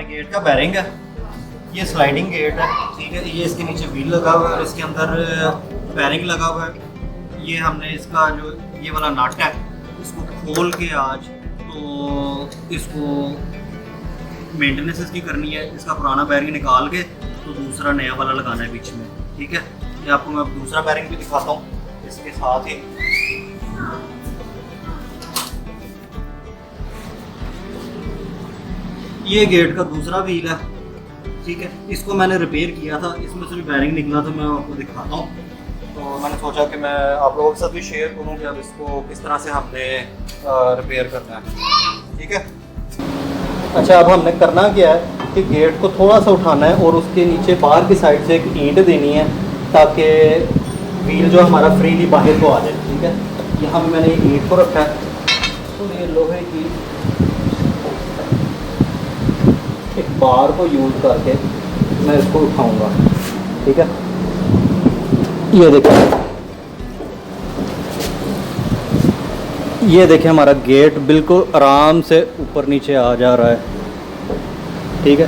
हमारे गेट का बैरिंग है, ये स्लाइडिंग गेट है, ठीक है। ये इसके नीचे व्हील लगा हुआ है और इसके अंदर बैरिंग लगा हुआ है। ये हमने इसका जो ये वाला नट है इसको खोल के आज तो इसको मेंटेनेंस इसकी करनी है। इसका पुराना बैरिंग निकाल के तो दूसरा नया वाला लगाना है बीच में, ठीक है। ये आपको मैं दूसरा बैरिंग भी दिखाता हूँ इसके साथ ही। ये गेट का दूसरा व्हील है, ठीक है। इसको मैंने रिपेयर किया था, इसमें से भी बैरिंग निकला तो मैं आपको दिखाता हूँ। तो मैंने सोचा कि मैं आप लोगों के साथ भी शेयर करूँ कि अब इसको किस तरह से हमने रिपेयर करना है, ठीक है। अच्छा, अब हमने करना क्या है कि गेट को थोड़ा सा उठाना है और उसके नीचे बाहर की साइड से एक ईंट देनी है ताकि व्हील जो हमारा फ्रीली बाहर को आ जाए, ठीक है। यहाँ पे मैंने ये ईंट को रखा है तो ये लोहे की एक बार को यूज़ करके मैं इसको उठाऊंगा, ठीक है। ये देखें हमारा गेट बिल्कुल आराम से ऊपर नीचे आ जा रहा है, ठीक है।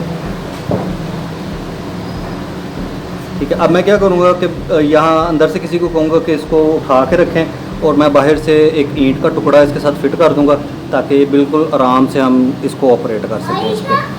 ठीक है, अब मैं क्या करूँगा कि यहाँ अंदर से किसी को कहूँगा कि इसको उठा के रखें और मैं बाहर से एक ईंट का टुकड़ा इसके साथ फिट कर दूँगा ताकि बिल्कुल आराम से हम इसको ऑपरेट कर सकें इस पर।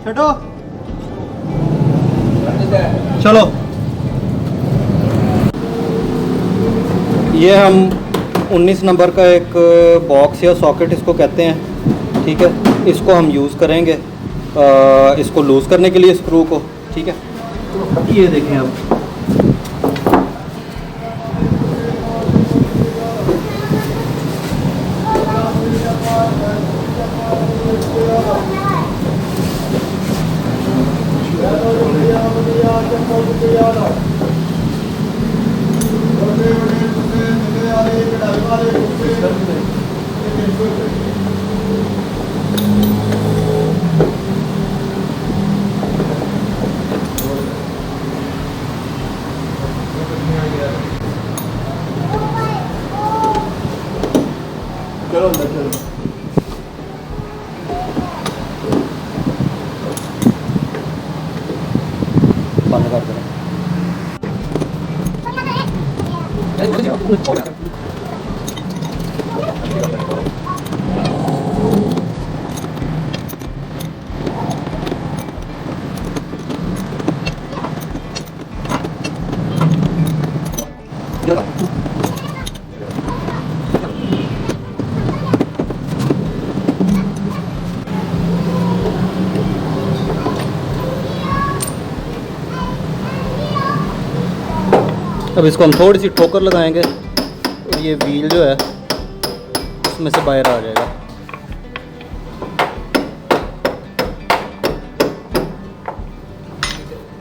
छठो चलो, ये हम 19 नंबर का एक बॉक्स या सॉकेट इसको कहते हैं, ठीक है। इसको हम यूज़ करेंगे इसको लूज़ करने के लिए स्क्रू को, ठीक है। तो ये देखें अब चलो अंदर चलो। बंद कर दो। अब इसको हम थोड़ी सी ठोकर लगाएंगे और ये व्हील जो है उसमें से बाहर आ जाएगा।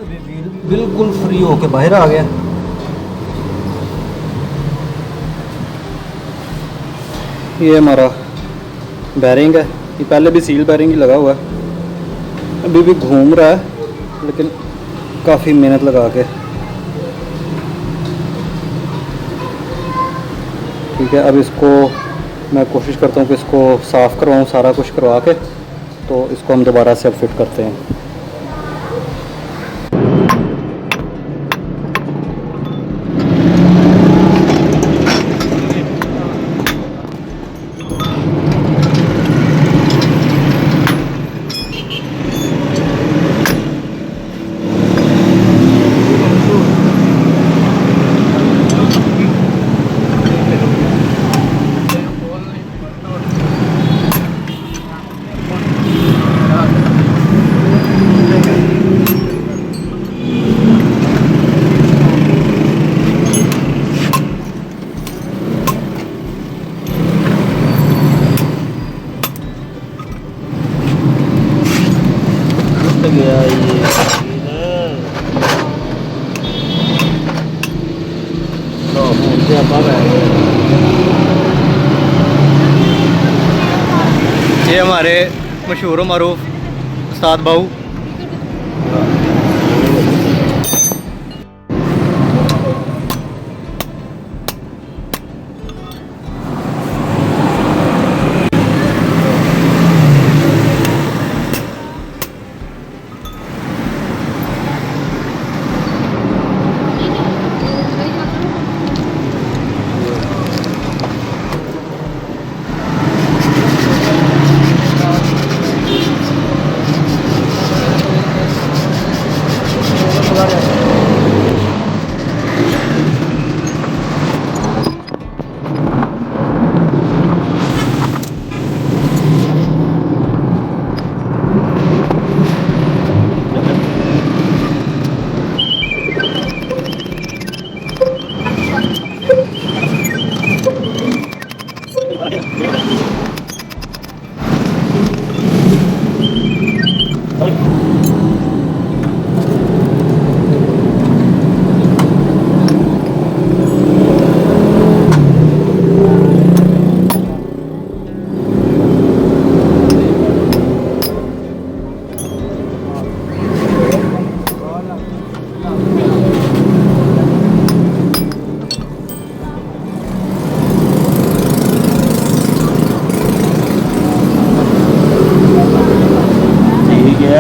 अभी व्हील बिल्कुल फ्री होके बाहर आ गया। ये हमारा बैरिंग है, ये पहले भी सील बैरिंग ही लगा हुआ है, अभी भी घूम रहा है लेकिन काफ़ी मेहनत लगा के, ठीक है। अब इसको मैं कोशिश करता हूँ कि इसको साफ़ करवाऊँ सारा कुछ करवा के, तो इसको हम दोबारा से अब फिट करते हैं। गया ये लो मुझे अब ये हमारे मशहूर मरूफ उस्ताद बाऊ।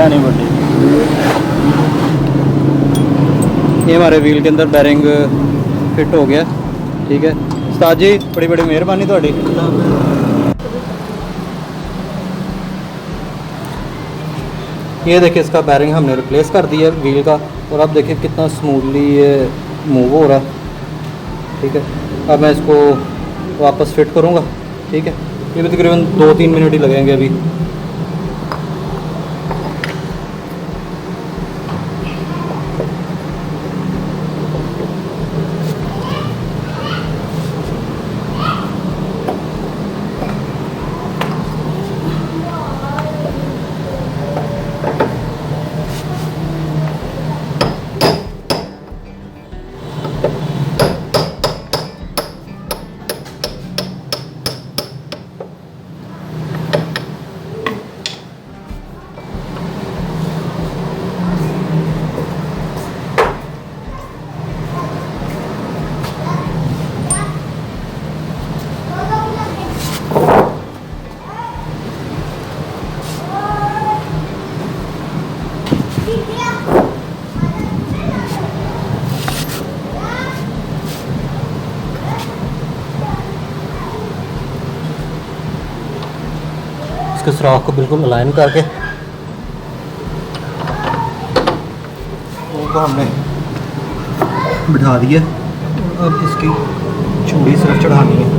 नहीं बटे। ये हमारे व्हील के अंदर बैरिंग फिट हो गया। ठीक है उस्ताद जी, बड़ी बड़ी मेहरबानी थोड़ी। ये देखिए इसका बैरिंग हमने रिप्लेस कर दिया व्हील का, और अब देखिए कितना स्मूथली ये मूव हो रहा। ठीक है अब मैं इसको वापस फिट करूँगा। ठीक है ये भी तकरीबन 2-3 मिनट ही लगेंगे अभी। इसके सुराख को बिल्कुल अलाइन करके उनको हमने बिठा दिया। अब इसकी चूड़ी सिर्फ चढ़ानी है।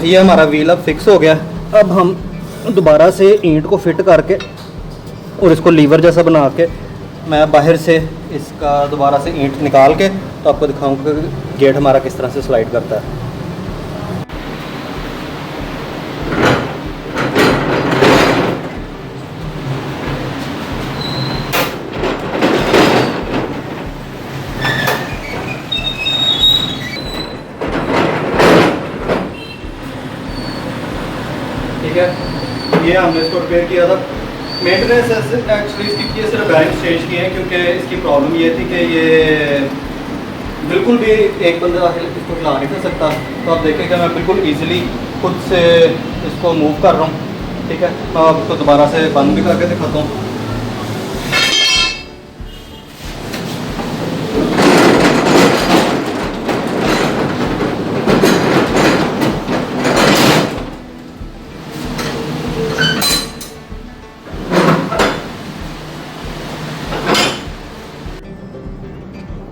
ये हमारा व्हील अब फिक्स हो गया। अब हम दोबारा से ईंट को फिट करके और इसको लीवर जैसा बना के मैं बाहर से इसका दोबारा से ईंट निकाल के तो आपको दिखाऊंगा कि गेट हमारा किस तरह से स्लाइड करता है। है, ये हमने इसको रिपेयर किया था। मेंटेनेंस एक्चुअली इसकी की सिर्फ बैरिंग्स चेंज किए हैं, क्योंकि इसकी प्रॉब्लम ये थी कि ये बिल्कुल भी एक बंदा इसको हिला नहीं कर सकता। तो आप देखें कि मैं बिल्कुल ईजिली खुद से इसको मूव कर रहा हूँ। ठीक है, मैं आपको दोबारा से बंद भी करके दिखाता हूँ।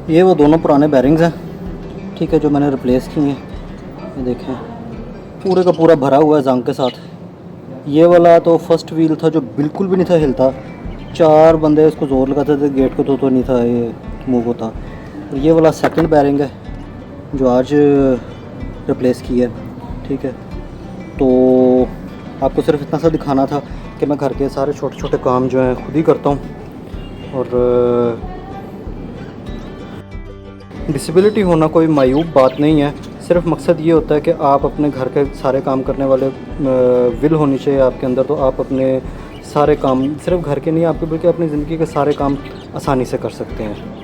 ये वो दोनों पुराने बैरिंग्स हैं, ठीक है, जो मैंने रिप्लेस किए हैं। ये देखें पूरे का पूरा भरा हुआ है जंग के साथ। ये वाला तो फर्स्ट व्हील था जो बिल्कुल भी नहीं था हिलता, 4 बंदे इसको ज़ोर लगाते थे, गेट को तो नहीं था ये मूव होता। और ये वाला सेकंड बैरिंग है जो आज रिप्लेस किया है। ठीक है, तो आपको सिर्फ इतना सा दिखाना था कि मैं घर के सारे छोटे छोटे काम जो हैं खुद ही करता हूँ। और डिसेबिलिटी होना कोई मायूब बात नहीं है, सिर्फ मकसद ये होता है कि आप अपने घर के सारे काम करने वाले विल होनी चाहिए आपके अंदर, तो आप अपने सारे काम सिर्फ घर के नहीं आपके बल्कि अपनी ज़िंदगी के सारे काम आसानी से कर सकते हैं।